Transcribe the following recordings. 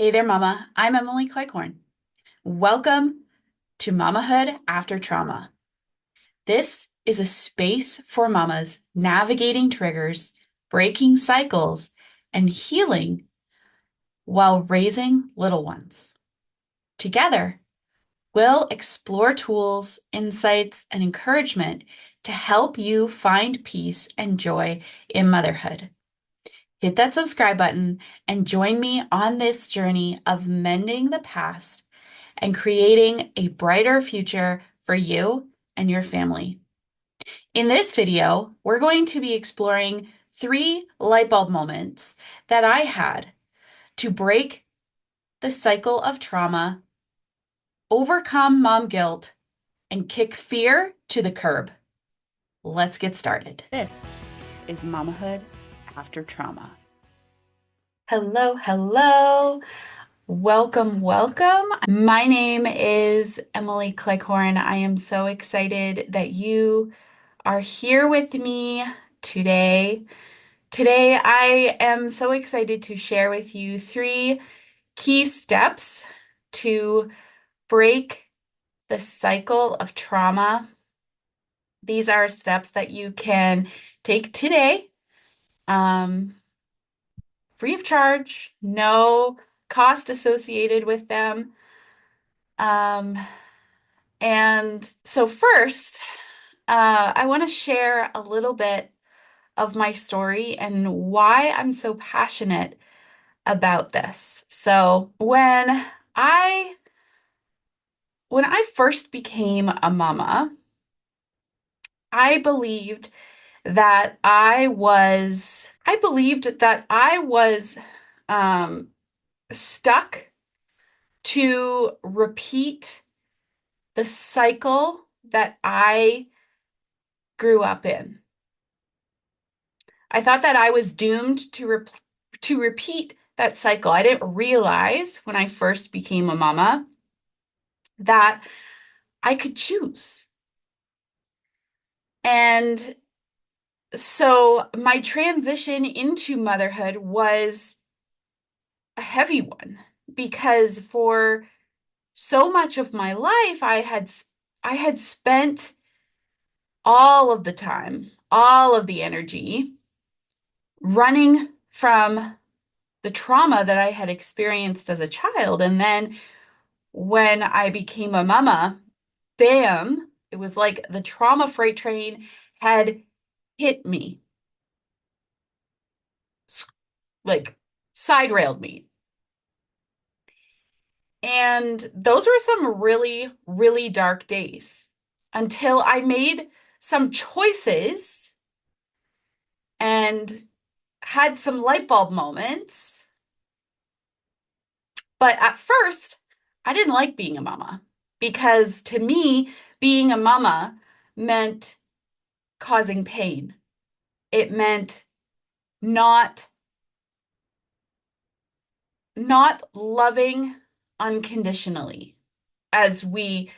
Hey there, Mama. I'm Emily Cleghorn. Welcome to Mamahood After Trauma. This is a space for mamas navigating triggers, breaking cycles, and healing while raising little ones. Together, we'll explore tools, insights, and encouragement to help you find peace and joy in motherhood. Hit that subscribe button and join me on this journey of mending the past and creating a brighter future for you and your family. In this video, we're going to be exploring 3 light bulb moments that I had to break the cycle of trauma, overcome mom guilt, and kick fear to the curb. Let's get started. This is Mamahood After Trauma. Hello, hello. Welcome, welcome. My name is Emily Cleghorn. I am so excited that you are here with me today. Today, I am so excited to share with you 3 key steps to break the cycle of trauma. These are steps that you can take today, free of charge, no cost associated with them. Um, and so first, I want to share a little bit of my story and why I'm so passionate about this. So I when I first became a mama, I believed that I was um, stuck to repeat the cycle that I grew up in. I thought that I was doomed to repeat that cycle. I didn't realize when I first became a mama that I could choose. And so my transition into motherhood was a heavy one because for so much of my life I had spent all of the time, all of the energy running from the trauma that I had experienced as a child. And then when I became a mama, bam, it was like the trauma freight train had hit me, like side railed me. And those were some really, really dark days until I made some choices and had some light bulb moments. But at first, I didn't like being a mama because to me, being a mama meant causing pain. It meant not not loving unconditionally as we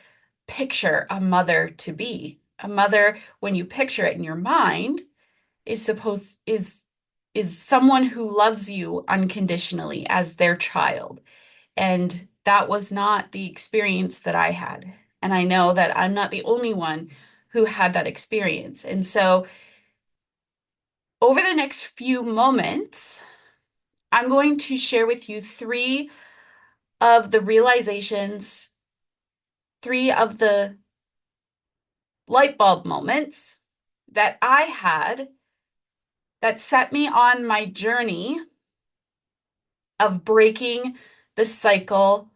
picture a mother to be. A mother, when you picture it in your mind, is supposed is someone who loves you unconditionally as their child. And that was not the experience that I had. And I know that I'm not the only one who had that experience. And so over the next few moments, I'm going to share with you 3 of the realizations, 3 of the light bulb moments that I had that set me on my journey of breaking the cycle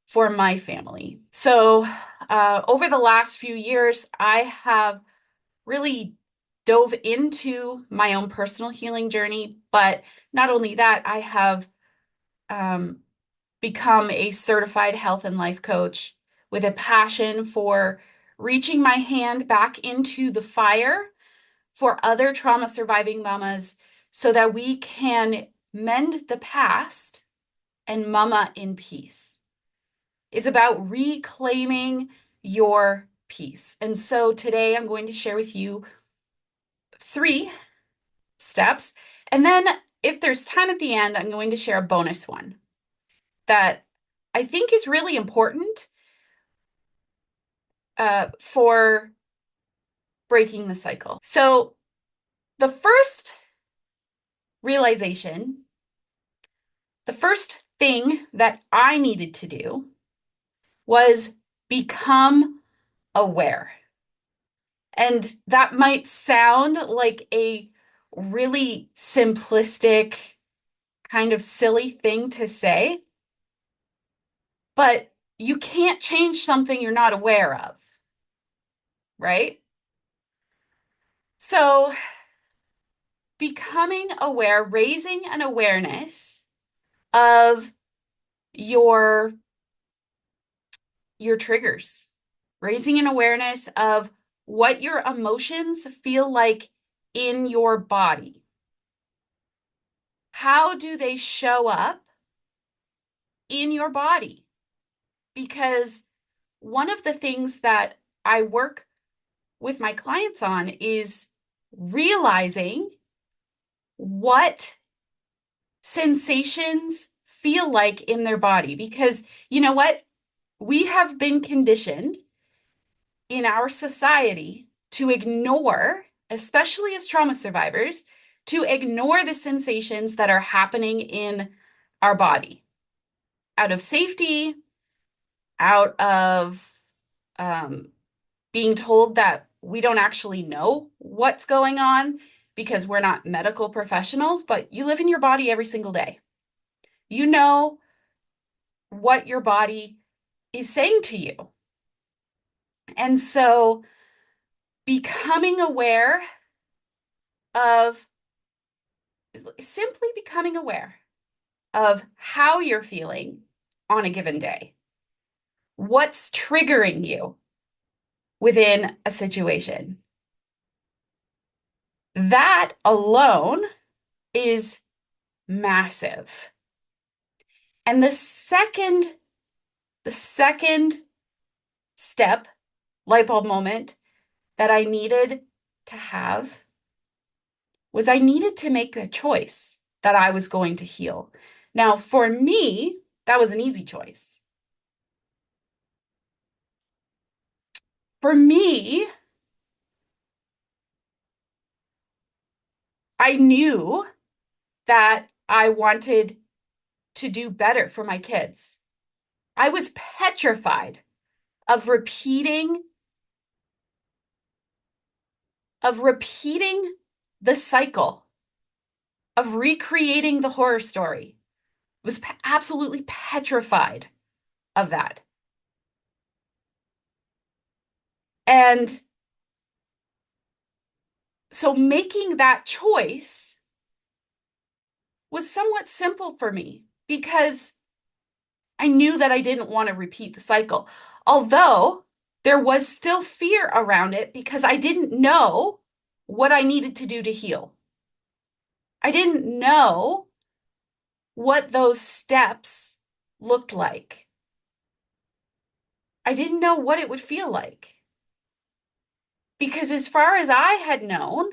for my family. So, over the last few years, I have really dove into my own personal healing journey, but not only that, I have um, become a certified health and life coach with a passion for reaching my hand back into the fire for other trauma surviving mamas so that we can mend the past and mama in peace. It's about reclaiming your peace. And so today I'm going to share with you 3 steps. And then if there's time at the end, I'm going to share a bonus one. that I think is really important for breaking the cycle. So the first realization, the first thing that I needed to do was become aware. And that might sound like a really simplistic, kind of silly thing to say, but you can't change something you're not aware of, right? So, becoming aware, raising an awareness of your your triggers, raising an awareness of what your emotions feel like in your body. How do they show up in your body? Because one of the things that I work with my clients on is realizing what sensations feel like in their body. Because you know what? We have been conditioned in our society to ignore, especially as trauma survivors, to ignore the sensations that are happening in our body out of safety, out of um, being told that we don't actually know what's going on because we're not medical professionals, but you live in your body every single day. You know what your body is saying to you. And so becoming aware of simply becoming aware of how you're feeling on a given day, what's triggering you within a situation. That alone is massive. And the second step, light bulb moment that I needed to have was I needed to make a choice that I was going to heal. Now, for me, that was an easy choice. For me, I knew that I wanted to do better for my kids. I was petrified of repeating the cycle, of recreating the horror story. I was absolutely petrified of that. And so making that choice was somewhat simple for me because I knew that I didn't want to repeat the cycle. Although there was still fear around it because I didn't know what I needed to do to heal. I didn't know what those steps looked like. I didn't know what it would feel like. Because as far as I had known,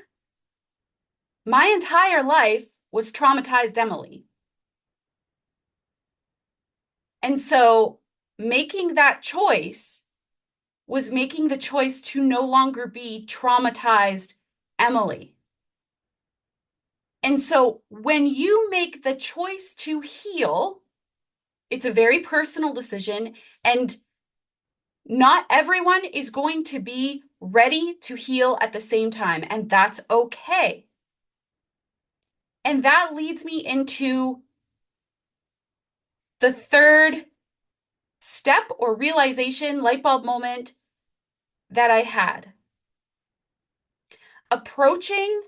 my entire life was traumatized Emily. And so making that choice was making the choice to no longer be traumatized Emily. And so when you make the choice to heal, it's a very personal decision, and not everyone is going to be ready to heal at the same time, and that's okay. And that leads me into the third step or realization, light bulb moment that I had. Approaching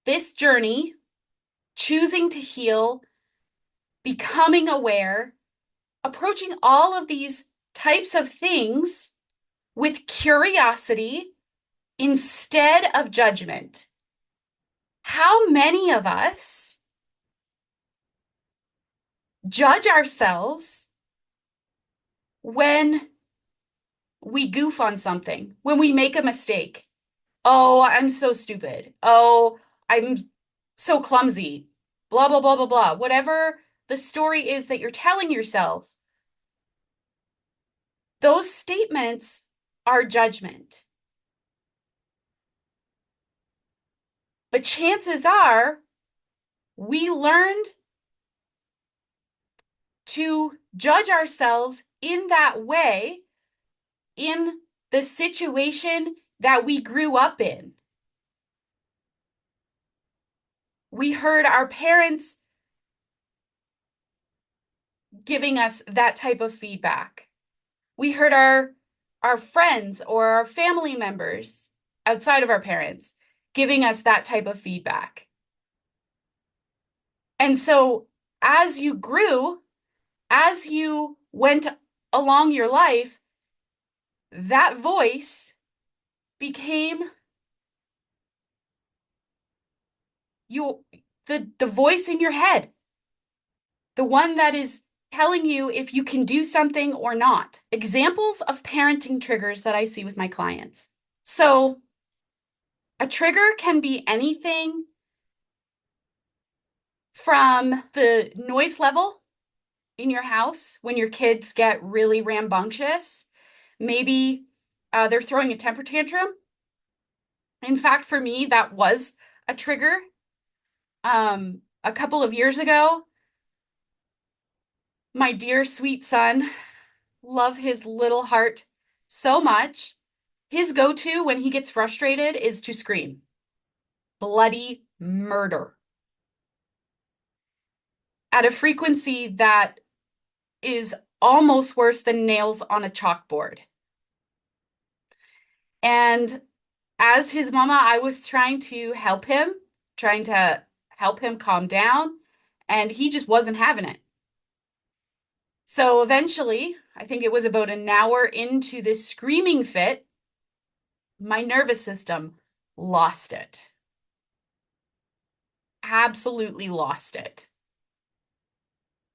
this journey, choosing to heal, becoming aware, approaching all of these types of things with curiosity instead of judgment. How many of us judge ourselves when we goof on something, when we make a mistake? Oh, I'm so stupid. Oh, I'm so clumsy. Blah, blah, blah, blah, blah. Whatever the story is that you're telling yourself, those statements are judgment. But chances are we learned to judge ourselves in that way in the situation that we grew up in. We heard our parents giving us that type of feedback. We heard our friends or our family members outside of our parents giving us that type of feedback. And so as you grew, as you went along your life, that voice became the voice in your head, the one that is telling you if you can do something or not. Examples of parenting triggers that I see with my clients. So a trigger can be anything from the noise level in your house when your kids get really rambunctious. Maybe they're throwing a temper tantrum. In fact, for me, that was a trigger. A couple of years ago, my dear sweet son, love his little heart so much. His go-to when he gets frustrated is to scream. Bloody murder. At a frequency that is almost worse than nails on a chalkboard. And as his mama, I was trying to help him calm down, and he just wasn't having it. So eventually, I think it was about an hour into this screaming fit, my nervous system lost it. Absolutely lost it.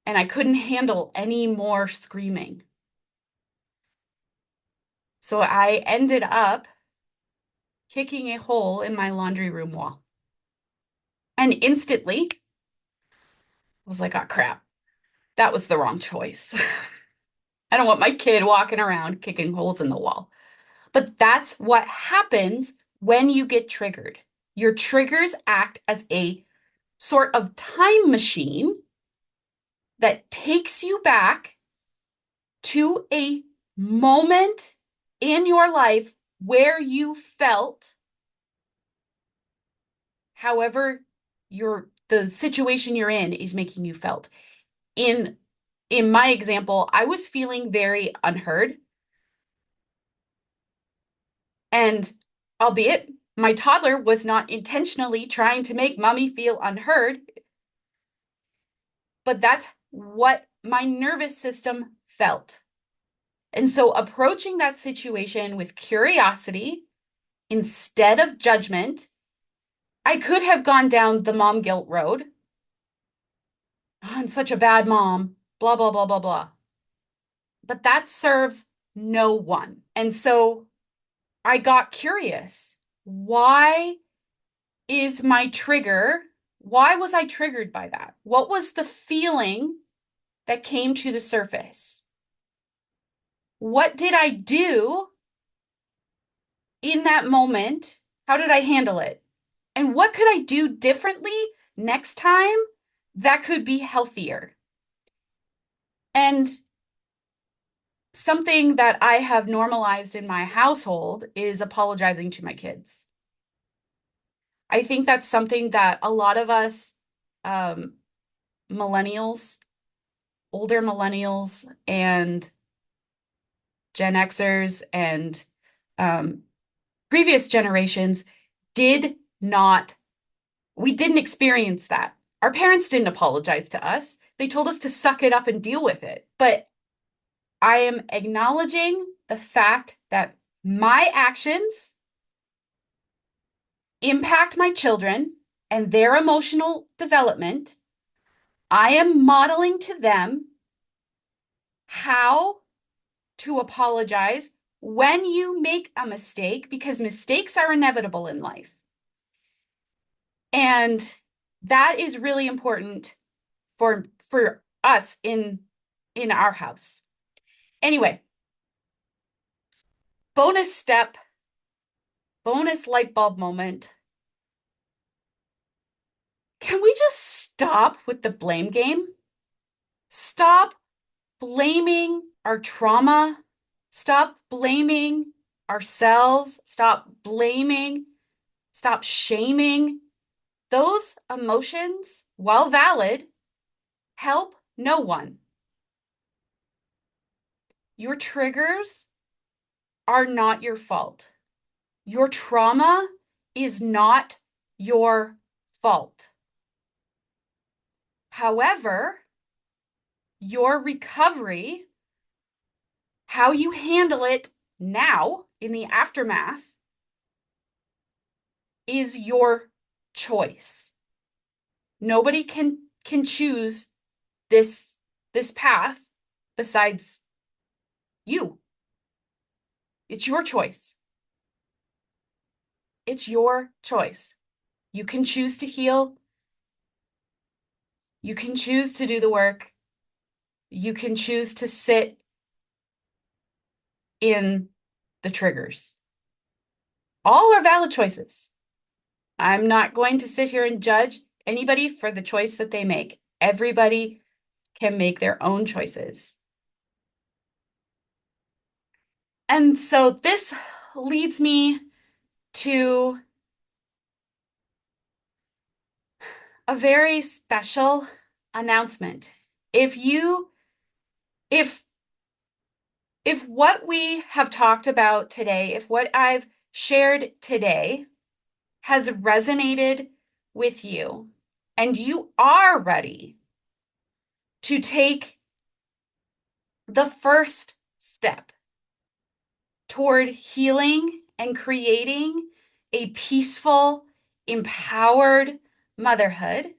And I couldn't handle any more screaming. So I ended up kicking a hole in my laundry room wall. And instantly, I was like, oh crap, that was the wrong choice. I don't want my kid walking around kicking holes in the wall. But that's what happens when you get triggered. Your triggers act as a sort of time machine that takes you back to a moment in your life where you felt however the situation you're in is making you felt. In my example, I was feeling very unheard. And albeit my toddler was not intentionally trying to make mommy feel unheard, but that's what my nervous system felt. And so approaching that situation with curiosity instead of judgment, I could have gone down the mom guilt road. Oh, I'm such a bad mom, blah, blah, blah, blah, blah. But that serves no one. And so I got curious. Why is my trigger? Why was I triggered by that? What was the feeling that came to the surface? What did I do in that moment? How did I handle it? And what could I do differently next time that could be healthier? And something that I have normalized in my household is apologizing to my kids. I think that's something that a lot of us, millennials, older millennials, and Gen Xers and previous generations we didn't experience that. Our parents didn't apologize to us. They told us to suck it up and deal with it. But I am acknowledging the fact that my actions impact my children and their emotional development. I am modeling to them how to apologize when you make a mistake, because mistakes are inevitable in life. And that is really important for us in our house. Anyway, bonus step, bonus light bulb moment. Can we just stop with the blame game? Stop blaming our trauma. Stop blaming ourselves. Stop blaming. Stop shaming. Those emotions, while valid, help no one. Your triggers are not your fault. Your trauma is not your fault. However, your recovery, how you handle it now in the aftermath, is your choice. Nobody can choose this path besides you. It's your choice. It's your choice. You can choose to heal. You can choose to do the work. You can choose to sit in the triggers. All are valid choices. I'm not going to sit here and judge anybody for the choice that they make. Everybody can make their own choices. And so this leads me to a very special announcement. If what we have talked about today, if what I've shared today has resonated with you, and you are ready to take the first step toward healing and creating a peaceful, empowered motherhood,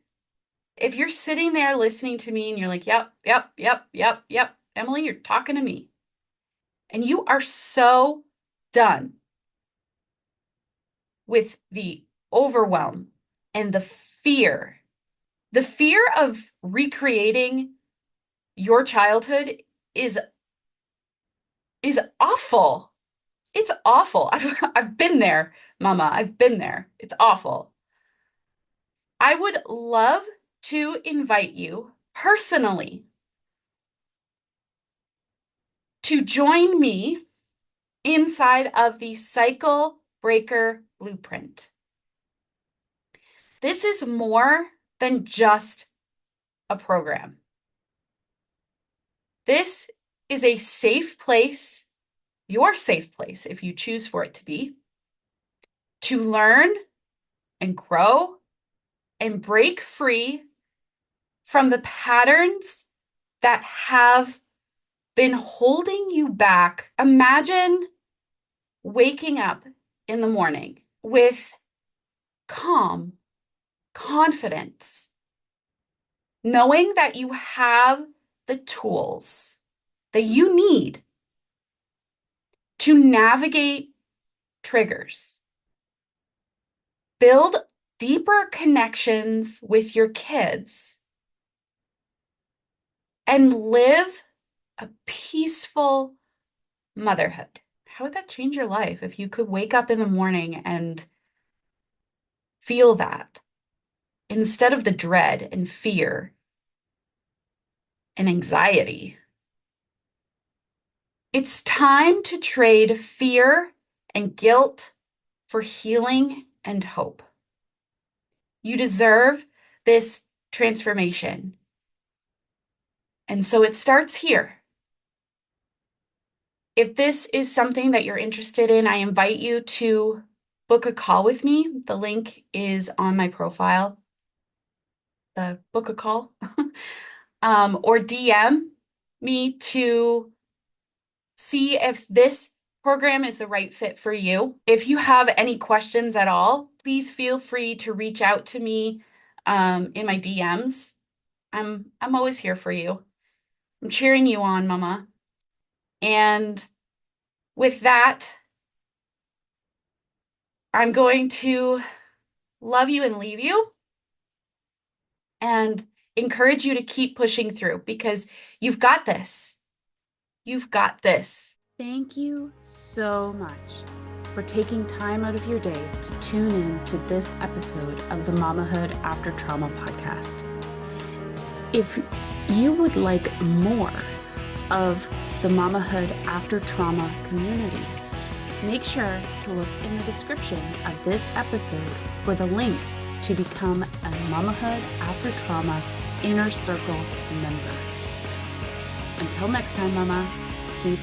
if you're sitting there listening to me and you're like, yep, Emily, you're talking to me, and you are so done with the overwhelm and the fear of recreating your childhood is awful. It's awful. I've been there, Mama. I've been there. It's awful. I would love to invite you personally to join me inside of the Cycle Breaker Blueprint. This is more than just a program. This is a safe place, your safe place, if you choose for it to be, to learn and grow and break free from the patterns that have been holding you back. Imagine waking up in the morning with calm, confidence, knowing that you have the tools that you need to navigate triggers, build deeper connections with your kids, and live a peaceful motherhood. How would that change your life if you could wake up in the morning and feel that instead of the dread and fear and anxiety? It's time to trade fear and guilt for healing and hope. You deserve this transformation. And so it starts here. If this is something that you're interested in, I invite you to book a call with me. The link is on my profile. Book a call. Or DM me to see if this program is the right fit for you. If you have any questions at all, please feel free to reach out to me in my DMs. I'm always here for you. I'm cheering you on, Mama. And with that, I'm going to love you and leave you. And encourage you to keep pushing through because you've got this. You've got this. Thank you so much for taking time out of your day to tune in to this episode of the Mamahood After Trauma podcast. If you would like more of the Mamahood After Trauma community, make sure to look in the description of this episode for the link to become a Mamahood After Trauma Inner Circle member. Until next time, Mama, keep